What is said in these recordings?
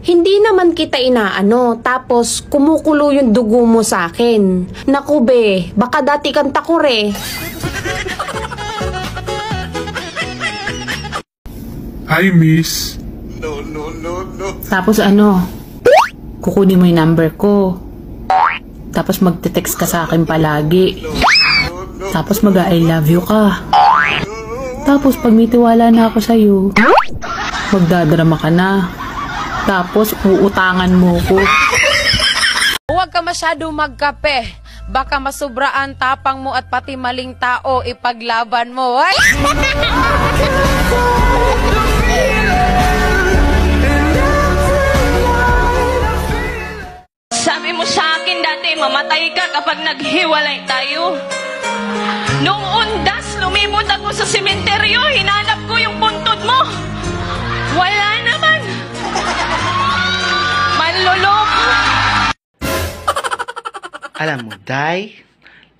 Hindi naman kita inaano, tapos kumukulo yung dugo mo sa akin. Naku be, baka dati kang takore. Hi, miss. Tapos ano, kukunin mo yung number ko. Tapos magte-text ka sa akin palagi. Tapos mag-I love you ka. Tapos pag may tiwala na ako sa'yo, magdadrama ka na. Tapos uutangan mo ko. Huwag ka masyado magkape. Baka masubraan tapang mo at pati maling tao ipaglaban mo. Ay! Sabi mo sa akin dati, mamatay ka kapag naghiwalay tayo. Nung undas, lumibot ako sa sementeryo, hinanap ko yung puntod mo. Wala naman. Manloloko. Alam mo, Day,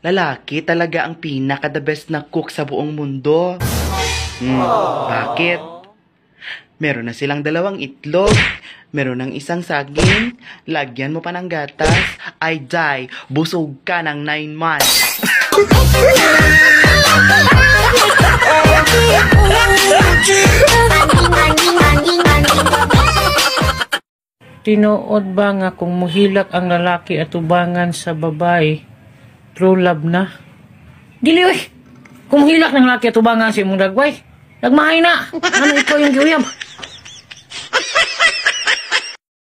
lalaki talaga ang pinaka-the best na cook sa buong mundo. Bakit? Meron na silang 2 itlog, meron ng 1 saging, lagyan mo pa ng gatas, ay Day, busog ka ng 9 months. Tinuod ba nga kung muhilak ang lalaki at ubangan sa babae, true love na? Dili oy! Kung muhilak ng lalaki at ubangan sa imong dagway, nagmahay na! Ano ikaw yung giyuyab?